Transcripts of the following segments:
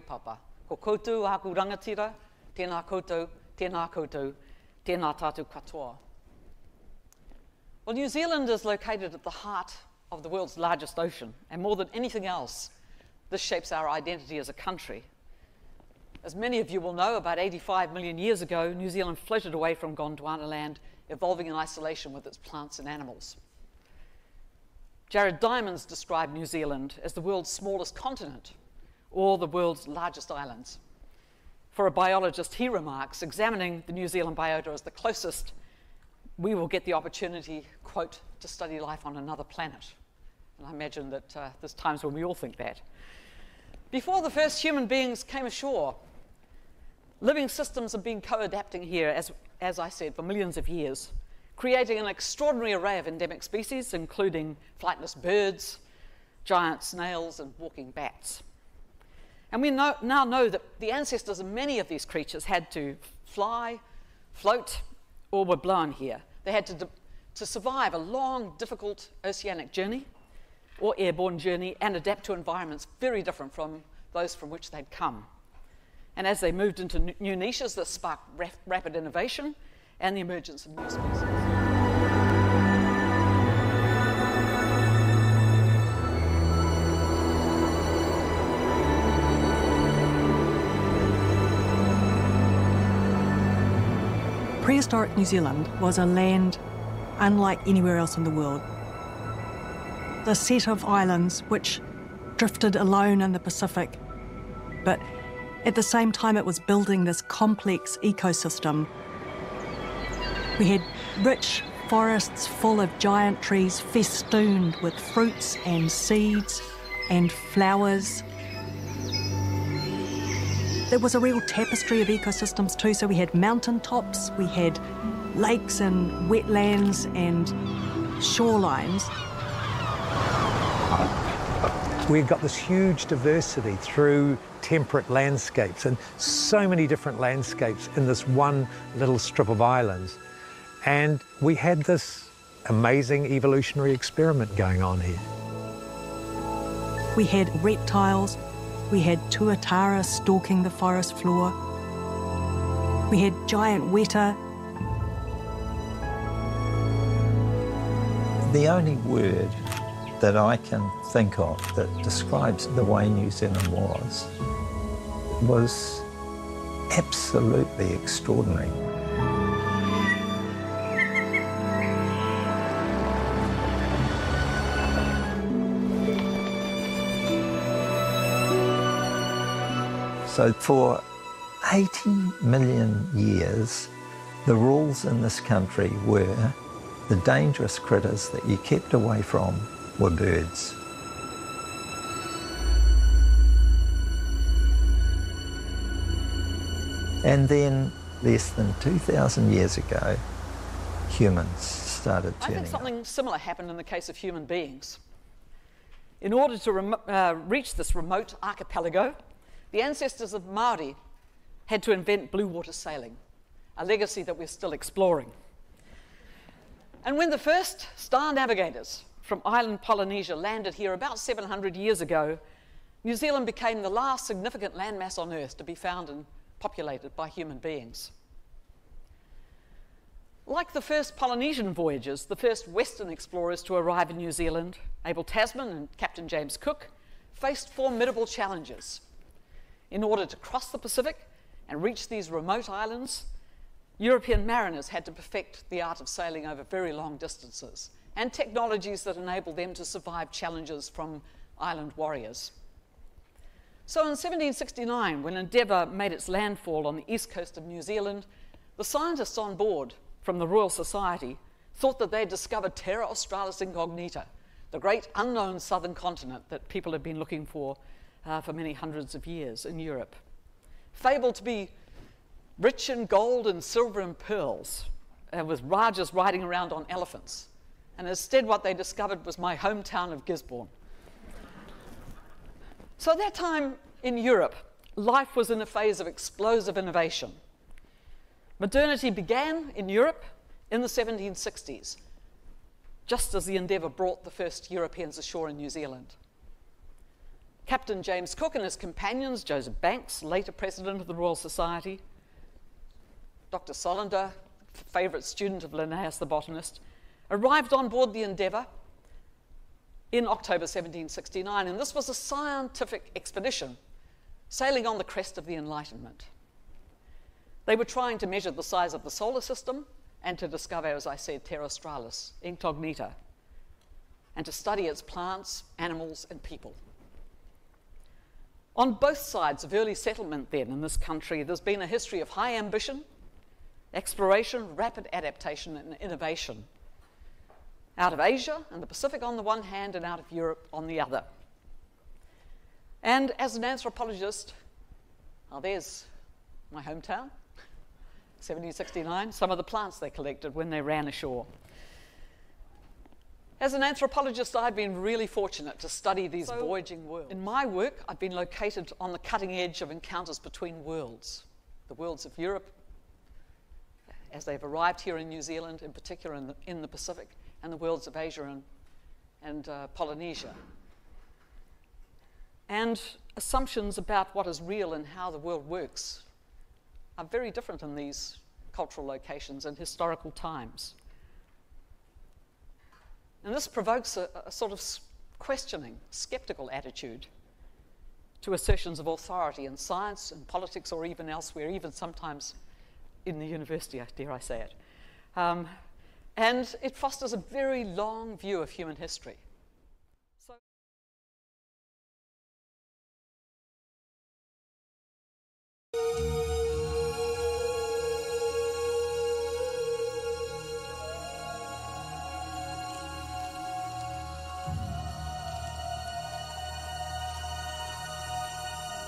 Papa. Ko koutou aku rangatira, tēnā koutou, tēnā tātou katoa. Well, New Zealand is located at the heart of the world's largest ocean, and more than anything else, this shapes our identity as a country. As many of you will know, about 85 million years ago, New Zealand floated away from Gondwana land, evolving in isolation with its plants and animals. Jared Diamonds described New Zealand as the world's smallest continent, or the world's largest islands. For a biologist, he remarks, examining the New Zealand biota as the closest we will get the opportunity, quote, to study life on another planet. And I imagine that there's times when we all think that. Before the first human beings came ashore, living systems have been co-adapting here, as I said, for millions of years, creating an extraordinary array of endemic species, including flightless birds, giant snails, and walking bats. And we now know that the ancestors of many of these creatures had to fly, float, or were blown here. They had to survive a long, difficult oceanic journey or airborne journey and adapt to environments very different from those from which they'd come. And as they moved into new niches, this sparked rapid innovation and the emergence of new species. Prehistoric New Zealand was a land unlike anywhere else in the world. The set of islands which drifted alone in the Pacific, but at the same time it was building this complex ecosystem. We had rich forests full of giant trees festooned with fruits and seeds and flowers. There was a real tapestry of ecosystems too, so we had mountaintops, we had lakes and wetlands and shorelines. We've got this huge diversity through temperate landscapes and so many different landscapes in this one little strip of islands. And we had this amazing evolutionary experiment going on here. We had reptiles, we had tuatara stalking the forest floor, we had giant weta. The only word that I can think of that describes the way New Zealand was absolutely extraordinary. So for 80 million years, the rules in this country were the dangerous critters that you kept away from were birds. And then, less than 2,000 years ago, humans started turning up. I think something similar happened in the case of human beings. In order to reach this remote archipelago, the ancestors of Māori had to invent blue water sailing, a legacy that we're still exploring. And when the first star navigators from island Polynesia landed here about 700 years ago, New Zealand became the last significant landmass on Earth to be found and populated by human beings. Like the first Polynesian voyagers, the first Western explorers to arrive in New Zealand, Abel Tasman and Captain James Cook, faced formidable challenges. In order to cross the Pacific and reach these remote islands, European mariners had to perfect the art of sailing over very long distances and technologies that enabled them to survive challenges from island warriors. So in 1769, when Endeavour made its landfall on the east coast of New Zealand, the scientists on board from the Royal Society thought that they had discovered Terra Australis Incognita, the great unknown southern continent that people had been looking for many hundreds of years in Europe. Fabled to be rich in gold and silver and pearls, with Rajas riding around on elephants. And instead what they discovered was my hometown of Gisborne. So at that time in Europe, life was in a phase of explosive innovation. Modernity began in Europe in the 1760s, just as the Endeavour brought the first Europeans ashore in New Zealand. Captain James Cook and his companions, Joseph Banks, later president of the Royal Society, Dr. Solander, favourite student of Linnaeus the botanist, arrived on board the Endeavour in October 1769, and this was a scientific expedition sailing on the crest of the Enlightenment. They were trying to measure the size of the solar system and to discover, as I said, Terra Australis, incognita, and to study its plants, animals, and people. On both sides of early settlement then in this country, there's been a history of high ambition, exploration, rapid adaptation, and innovation, out of Asia and the Pacific on the one hand, and out of Europe on the other. And as an anthropologist, there's my hometown, 1769, some of the plants they collected when they ran ashore. As an anthropologist, I've been really fortunate to study these voyaging worlds. In my work, I've been located on the cutting edge of encounters between worlds, the worlds of Europe, as they've arrived here in New Zealand, in particular in the Pacific, and the worlds of Asia and Polynesia. And assumptions about what is real and how the world works are very different in these cultural locations and historical times. And this provokes a sort of questioning, skeptical attitude to assertions of authority in science and politics or even elsewhere, even sometimes in the university, dare I say it. And it fosters a very long view of human history.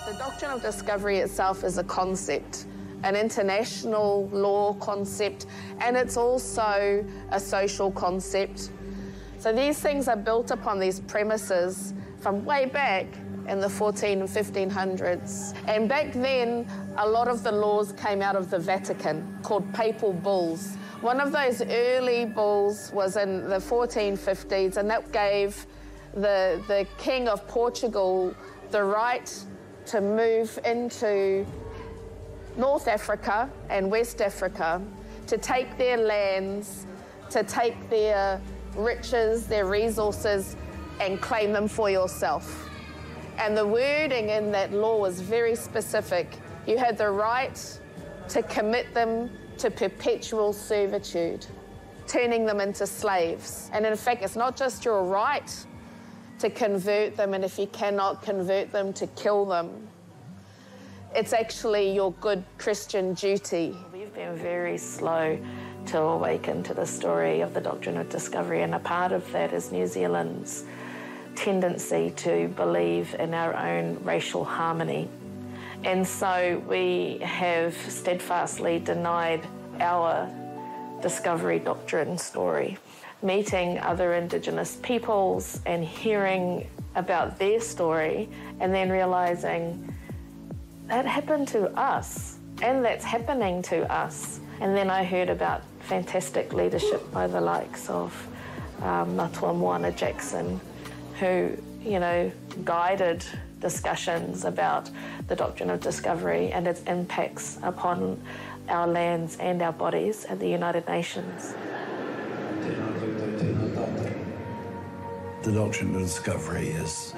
The Doctrine of Discovery itself is a concept, an international law concept, and it's also a social concept. So these things are built upon these premises from way back in the 14 and 1500s. And back then, a lot of the laws came out of the Vatican, called papal bulls. One of those early bulls was in the 1450s, and that gave the King of Portugal the right to move into North Africa and West Africa, to take their lands, to take their riches, their resources, and claim them for yourself. And the wording in that law was very specific. You had the right to commit them to perpetual servitude, turning them into slaves. And in fact, it's not just your right to convert them, and if you cannot convert them, to kill them. It's actually your good Christian duty. We've been very slow to awaken to the story of the Doctrine of Discovery, and a part of that is New Zealand's tendency to believe in our own racial harmony. And so we have steadfastly denied our discovery doctrine story. Meeting other Indigenous peoples and hearing about their story, and then realising that happened to us, and that's happening to us. And then I heard about fantastic leadership by the likes of Matua Moana Jackson, who, guided discussions about the Doctrine of Discovery and its impacts upon our lands and our bodies at the United Nations. The Doctrine of Discovery is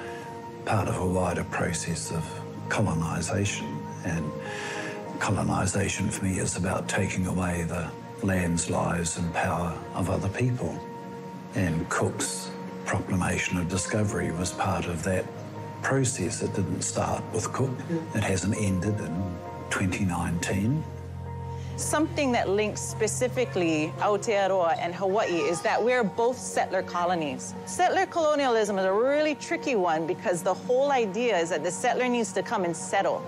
part of a wider process of colonisation, and colonisation for me is about taking away the lands, lives and power of other people. And Cook's proclamation of discovery was part of that process. It didn't start with Cook. It hasn't ended in 2019. Something that links specifically Aotearoa and Hawaii is that we're both settler colonies. Settler colonialism is a really tricky one because the whole idea is that the settler needs to come and settle.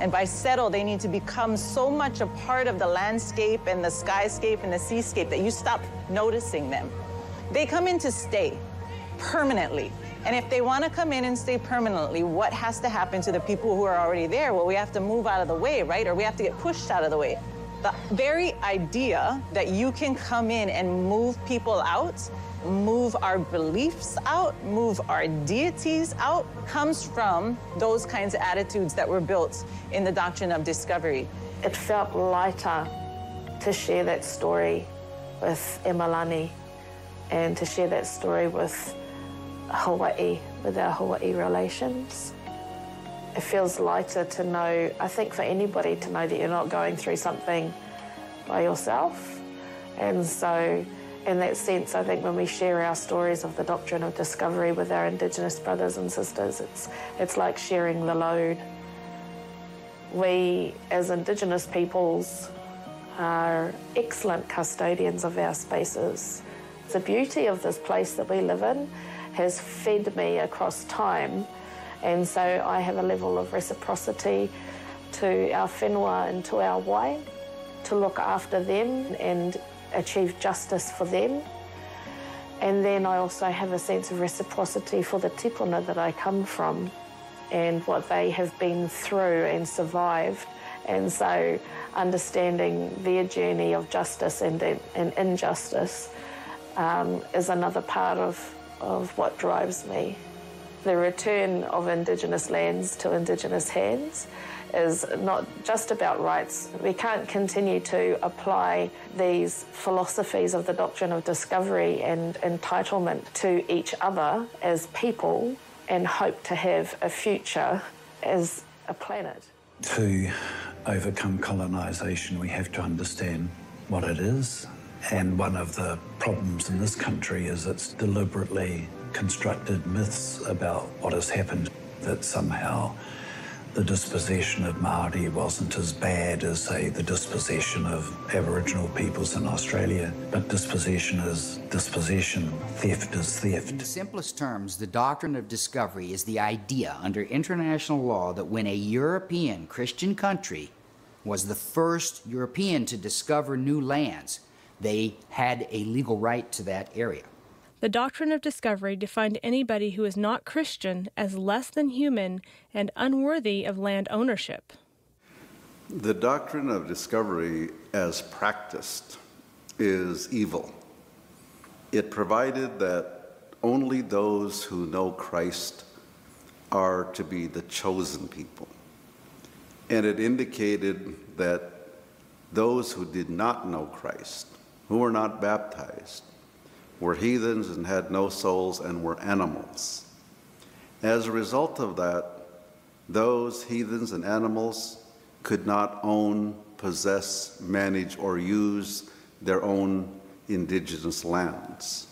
And by settle, they need to become so much a part of the landscape and the skyscape and the seascape that you stop noticing them. They come in to stay permanently. And if they want to come in and stay permanently, what has to happen to the people who are already there? Well, we have to move out of the way, right? Or we have to get pushed out of the way. The very idea that you can come in and move people out move our beliefs out, move our deities out, comes from those kinds of attitudes that were built in the Doctrine of Discovery. It felt lighter to share that story with Emalani and to share that story with Hawaii, with our Hawaii relations. It feels lighter to know, I think for anybody to know that you're not going through something by yourself. And so in that sense, I think when we share our stories of the Doctrine of Discovery with our Indigenous brothers and sisters, it's like sharing the load. We, as Indigenous peoples, are excellent custodians of our spaces. The beauty of this place that we live in has fed me across time, and so I have a level of reciprocity to our whenua and to our wai, to look after them and achieve justice for them. And then I also have a sense of reciprocity for the tipuna that I come from and what they have been through and survived. And so understanding their journey of justice and injustice is another part of what drives me. The return of Indigenous lands to Indigenous hands is not just about rights. We can't continue to apply these philosophies of the Doctrine of Discovery and entitlement to each other as people and hope to have a future as a planet. To overcome colonisation, we have to understand what it is. And one of the problems in this country is it's deliberately constructed myths about what has happened, that somehow the dispossession of Māori wasn't as bad as, say, the dispossession of Aboriginal peoples in Australia. But dispossession is dispossession, theft is theft. In the simplest terms, the Doctrine of Discovery is the idea under international law that when a European Christian country was the first European to discover new lands, they had a legal right to that area. The Doctrine of Discovery defined anybody who is not Christian as less than human and unworthy of land ownership. The Doctrine of Discovery, as practiced, is evil. It provided that only those who know Christ are to be the chosen people. And it indicated that those who did not know Christ, who were not baptized, were heathens and had no souls and were animals. As a result of that, those heathens and animals could not own, possess, manage, or use their own indigenous lands.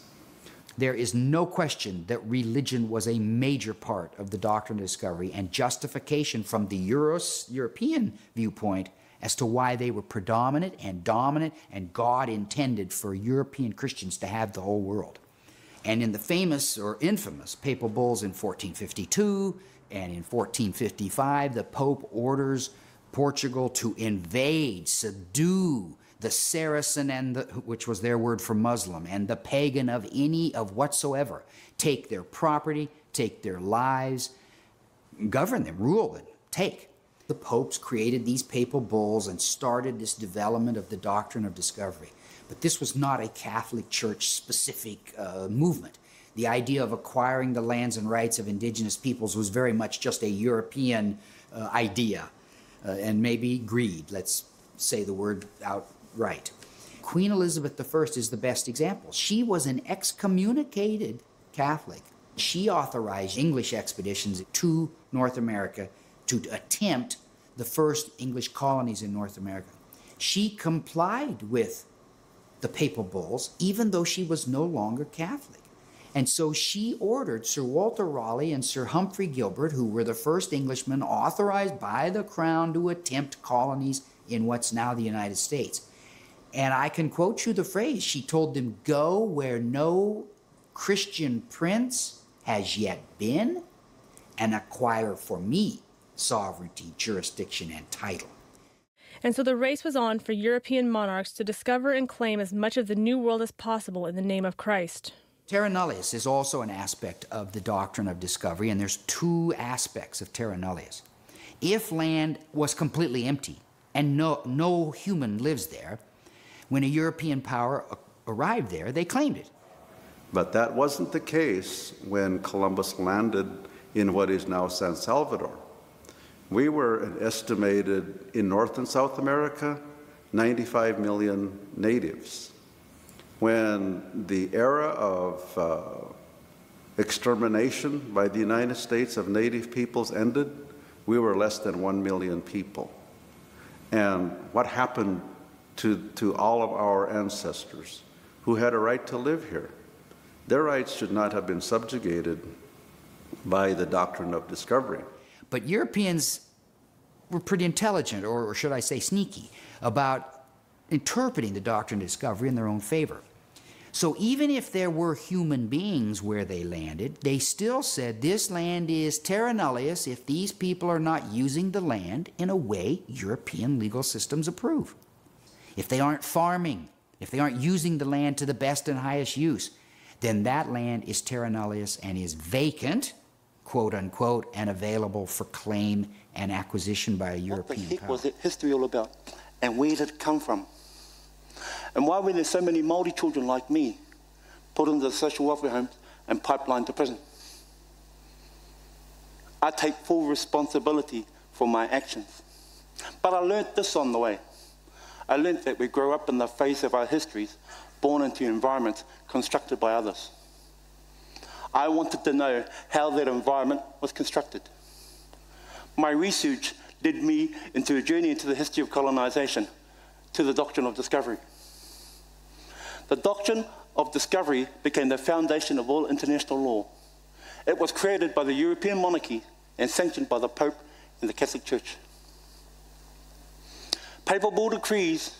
There is no question that religion was a major part of the Doctrine of Discovery and justification from the European viewpoint as to why they were predominant and dominant, and God intended for European Christians to have the whole world. And in the famous or infamous papal bulls in 1452 and in 1455, the Pope orders Portugal to invade, subdue the Saracen, and which was their word for Muslim, and the pagan of any of whatsoever, take their property, take their lives, govern them, rule them, take. The popes created these papal bulls and started this development of the Doctrine of Discovery. But this was not a Catholic Church-specific movement. The idea of acquiring the lands and rights of indigenous peoples was very much just a European idea, and maybe greed, let's say the word outright. Queen Elizabeth I is the best example. She was an excommunicated Catholic. She authorized English expeditions to North America to attempt the first English colonies in North America. She complied with the papal bulls, even though she was no longer Catholic. And so she ordered Sir Walter Raleigh and Sir Humphrey Gilbert, who were the first Englishmen authorized by the Crown to attempt colonies in what's now the United States. And I can quote you the phrase, she told them, "Go where no Christian prince has yet been, and acquire for me sovereignty, jurisdiction, and title." And so the race was on for European monarchs to discover and claim as much of the New World as possible in the name of Christ. Terra nullius is also an aspect of the Doctrine of Discovery, and there's two aspects of terra nullius. If land was completely empty and no human lives there, when a European power arrived there, they claimed it. But that wasn't the case when Columbus landed in what is now San Salvador. We were an estimated, in North and South America, 95 million natives. When the era of extermination by the United States of native peoples ended, we were less than 1 million people. And what happened to all of our ancestors who had a right to live here? Their rights should not have been subjugated by the doctrine of discovery. But Europeans were pretty intelligent, or should I say sneaky, about interpreting the doctrine of discovery in their own favor. So even if there were human beings where they landed, they still said this land is terra nullius if these people are not using the land in a way European legal systems approve. If they aren't farming, if they aren't using the land to the best and highest use, then that land is terra nullius and is vacant, quote unquote, and available for claim and acquisition by a European power. What the heck power. was that history all about? And where did it come from? And why were there so many Māori children like me put into the social welfare homes and pipelined to prison? I take full responsibility for my actions. But I learnt this on the way. I learnt that we grow up in the face of our histories, born into environments constructed by others. I wanted to know how that environment was constructed. My research led me into a journey into the history of colonization, to the Doctrine of Discovery. The Doctrine of Discovery became the foundation of all international law. It was created by the European monarchy and sanctioned by the Pope and the Catholic Church. Papal decrees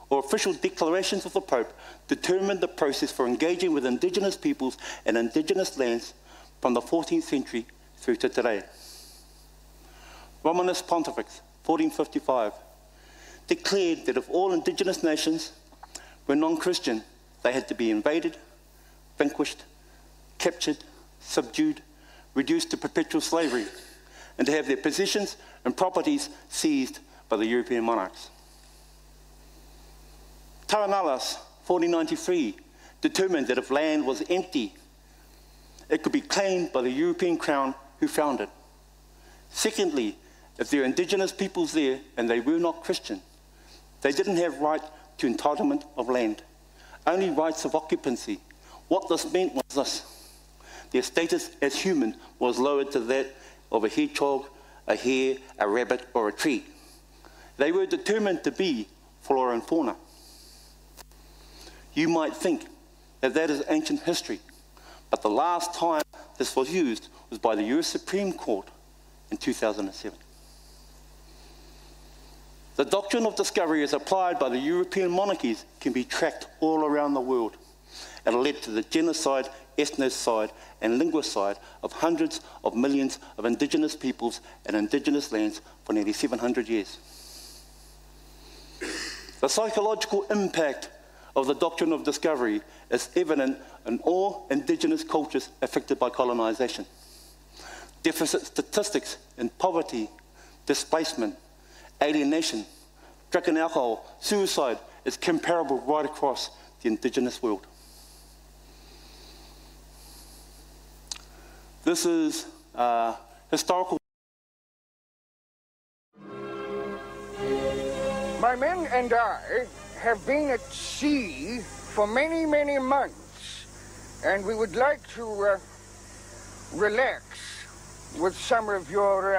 or official declarations of the Pope determined the process for engaging with indigenous peoples and indigenous lands from the 14th century through to today. Romanus Pontifex, 1455, declared that if all indigenous nations were non-Christian, they had to be invaded, vanquished, captured, subdued, reduced to perpetual slavery, and to have their possessions and properties seized by the European monarchs. Taranalas, 1493, determined that if land was empty, it could be claimed by the European crown who found it. Secondly, if there were indigenous peoples there and they were not Christian, they didn't have right to entitlement of land, only rights of occupancy. What this meant was this: their status as human was lowered to that of a hedgehog, a hare, a rabbit, or a tree. They were determined to be flora and fauna. You might think that that is ancient history, but the last time this was used was by the US Supreme Court in 2007. The doctrine of discovery as applied by the European monarchies can be tracked all around the world. It led to the genocide, ethnocide, and linguicide of hundreds of millions of indigenous peoples and indigenous lands for nearly 700 years. The psychological impact of the doctrine of discovery is evident in all indigenous cultures affected by colonization. Deficit statistics in poverty, displacement, alienation, drug and alcohol, suicide is comparable right across the indigenous world. This is historical. My men and I have been at sea for many, many months, and we would like to relax with some of your